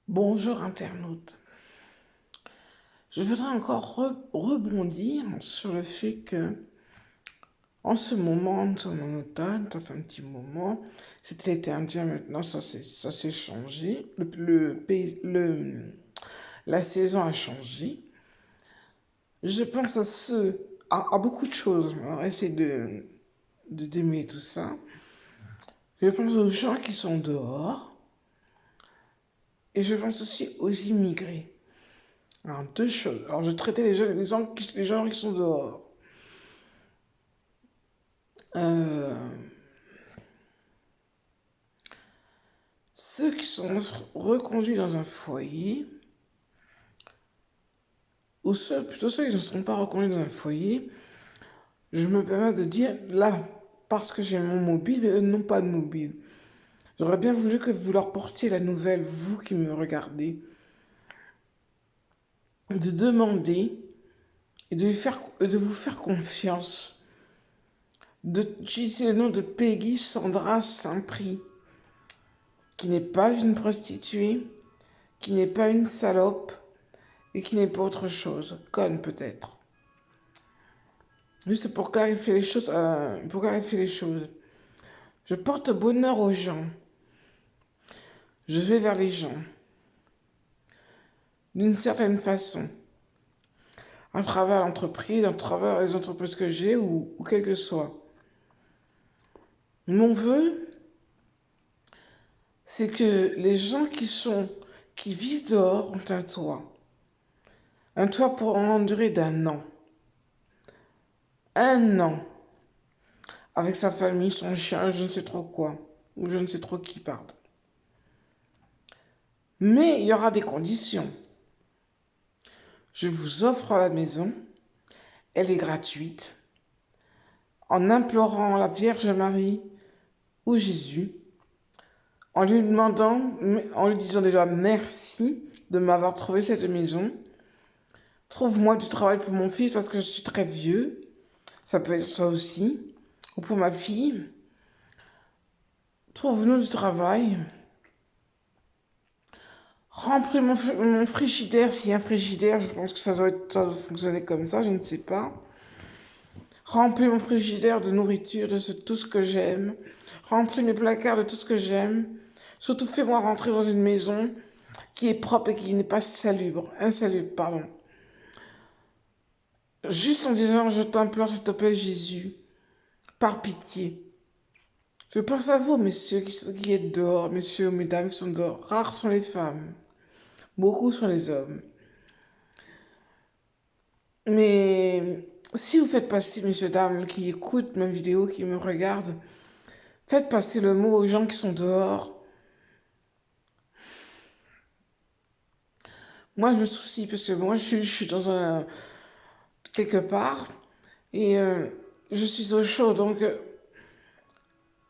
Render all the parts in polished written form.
Bonjour internaute. Je voudrais encore rebondir sur le fait que, en ce moment, nous sommes en automne, ça fait un petit moment, c'était l'été indien, maintenant ça s'est changé, la saison a changé. Je pense à beaucoup de choses, on va essayer d'aimer tout ça. Je pense aux gens qui sont dehors, et je pense aussi aux immigrés. Alors, deux choses. Alors, je traitais les gens qui sont dehors. Euh, Ceux qui sont reconduits dans un foyer, ou plutôt ceux qui ne sont pas reconduits dans un foyer, je me permets de dire, là, parce que j'ai mon mobile, mais eux n'ont pas de mobile. J'aurais bien voulu que vous leur portiez la nouvelle, vous qui me regardez, de demander et de vous faire confiance, d'utiliser le nom de Peggy Sandra Saint-Prix, qui n'est pas une prostituée, qui n'est pas une salope et qui n'est pas autre chose, conne peut-être. Juste pour clarifier les choses, Je porte bonheur aux gens. Je vais vers les gens. D'une certaine façon. À travers l'entreprise, à travers les entreprises que j'ai ou quel que soit. Mon vœu, c'est que les gens qui vivent dehors ont un toit. Un toit pour en durée d'un an. Un an. Avec sa famille, son chien, je ne sais trop quoi. Ou je ne sais trop qui, pardon. Mais il y aura des conditions. Je vous offre la maison. Elle est gratuite. En implorant la Vierge Marie ou Jésus, en lui demandant, en lui disant déjà merci de m'avoir trouvé cette maison. Trouve-moi du travail pour mon fils parce que je suis très vieux. Ça peut être ça aussi. Ou pour ma fille. Trouve-nous du travail. Remplis mon frigidaire, s'il y a un frigidaire, je pense que ça doit fonctionner comme ça, je ne sais pas. Remplis mon frigidaire de nourriture, tout ce que j'aime. Remplis mes placards de tout ce que j'aime. Surtout fais-moi rentrer dans une maison qui est propre et qui n'est pas insalubre, pardon. Juste en disant, je t'implore, s'il te plaît, Jésus, par pitié. Je pense à vous, messieurs, qui êtes dehors, messieurs, mesdames qui sont dehors. Rares sont les femmes. Beaucoup sont les hommes. Mais si vous faites passer, messieurs, dames, qui écoutent ma vidéo, qui me regardent, faites passer le mot aux gens qui sont dehors. Moi, je me soucie parce que moi, je suis dans quelque part et je suis au chaud, donc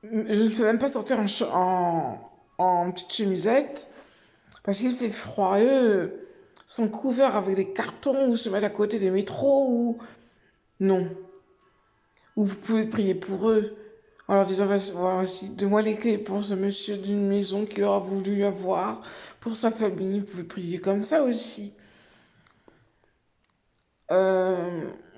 je ne peux même pas sortir en petite chemisette parce qu'il fait froid. Eux sont couverts avec des cartons ou se mettent à côté des métros ou non. Ou vous pouvez prier pour eux en leur disant voici, donne-moi les clés pour ce monsieur d'une maison qu'il aura voulu avoir, pour sa famille. Vous pouvez prier comme ça aussi.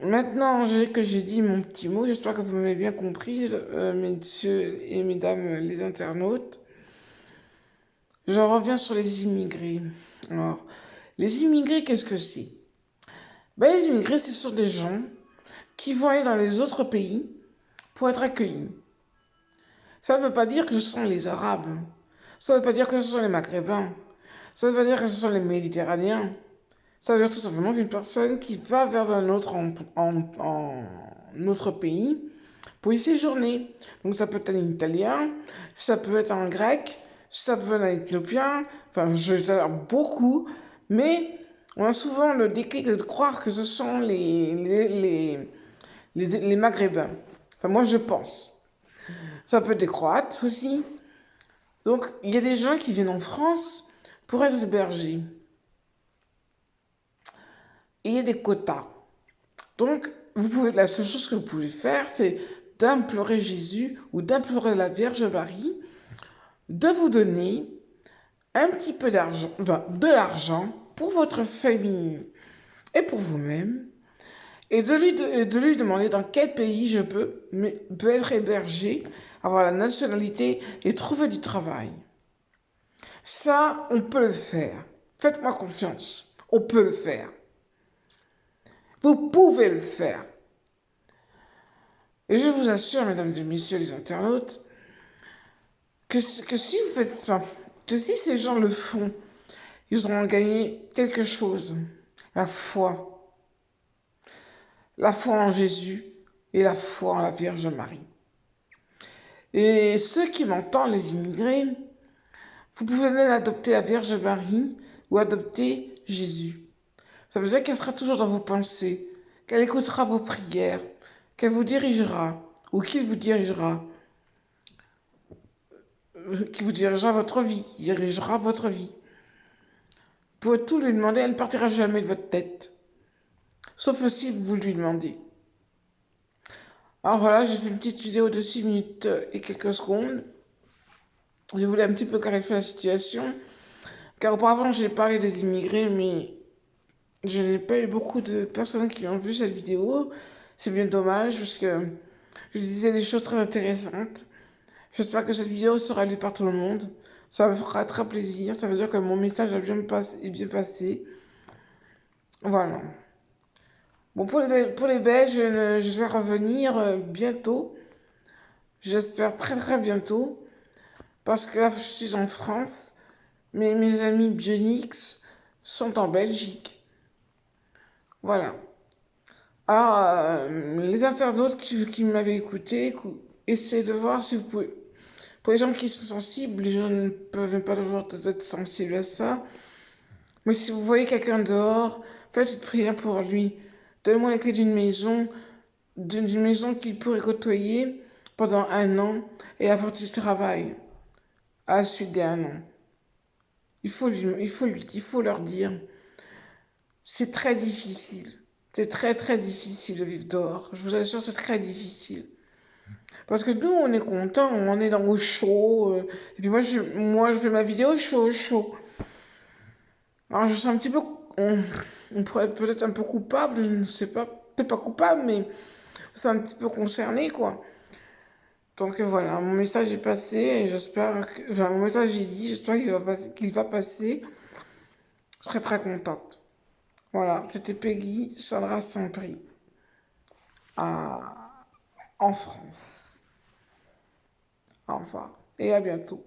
Maintenant que j'ai dit mon petit mot, j'espère que vous m'avez bien comprise, messieurs et mesdames les internautes. Je reviens sur les immigrés. Alors, les immigrés, qu'est-ce que c'est? Ben, les immigrés, ce sont des gens qui vont aller dans les autres pays pour être accueillis. Ça ne veut pas dire que ce sont les Arabes. Ça ne veut pas dire que ce sont les Maghrébins. Ça ne veut pas dire que ce sont les Méditerranéens. Ça veut dire tout simplement qu'une personne qui va vers un autre autre pays pour y séjourner. Donc ça peut être un Italien, ça peut être un Grec, ça peut être un Éthiopien, enfin je sais beaucoup, mais on a souvent le déclic de croire que ce sont les Maghrébins. Enfin moi je pense. Ça peut être des Croates aussi. Donc il y a des gens qui viennent en France pour être hébergés. Et il y a des quotas. Donc, la seule chose que vous pouvez faire, c'est d'implorer Jésus ou d'implorer la Vierge Marie de vous donner un petit peu d'argent, enfin, de l'argent pour votre famille et pour vous-même, et de lui demander dans quel pays peut être hébergé, avoir la nationalité et trouver du travail. Ça, on peut le faire. Faites-moi confiance. On peut le faire. Vous pouvez le faire. Et je vous assure, mesdames et messieurs les internautes, que si vous faites ça, que si ces gens le font, ils auront gagné quelque chose. La foi. La foi en Jésus et la foi en la Vierge Marie. Et ceux qui m'entendent, les immigrés, vous pouvez même adopter la Vierge Marie ou adopter Jésus. Ça veut dire qu'elle sera toujours dans vos pensées, qu'elle écoutera vos prières, qu'elle vous dirigera, ou qu'il vous dirigera, qui vous dirigera votre vie, dirigera votre vie. Vous pouvez tout lui demander, elle ne partira jamais de votre tête. Sauf si vous lui demandez. Alors voilà, j'ai fait une petite vidéo de 6 minutes et quelques secondes. Je voulais un petit peu clarifier la situation. Car auparavant, j'ai parlé des immigrés, mais je n'ai pas eu beaucoup de personnes qui ont vu cette vidéo. C'est bien dommage, parce que je disais des choses très intéressantes. J'espère que cette vidéo sera lue par tout le monde. Ça me fera très plaisir. Ça veut dire que mon message est bien passé. Voilà. Bon, pour les Belges, je vais revenir bientôt. J'espère très très bientôt. Parce que là, je suis en France. Mais mes amis Bionix sont en Belgique. Voilà. Alors, les internautes qui m'avaient écouté, essayez de voir si vous pouvez. Pour les gens qui sont sensibles, les gens ne peuvent pas toujours être sensibles à ça. Mais si vous voyez quelqu'un dehors, faites une prière pour lui. Donnez-moi la clé d'une maison qu'il pourrait côtoyer pendant 1 an et avoir du travail à la suite d'un an. Il faut leur dire. C'est très difficile. C'est très très difficile de vivre dehors. Je vous assure, c'est très difficile. Parce que nous, on est content, on est dans le chaud. Et puis moi, je fais ma vidéo chaud. Alors je suis un petit peu... On pourrait être peut-être un peu coupable, je ne sais pas. Peut-être pas coupable, mais c'est un petit peu concerné, quoi. Donc voilà, mon message est passé et j'espère que... Enfin, mon message est dit, j'espère qu'il va passer. Je serai très contente. Voilà, c'était Peggy, Sandra Saint-Prix, en France. Au revoir et à bientôt.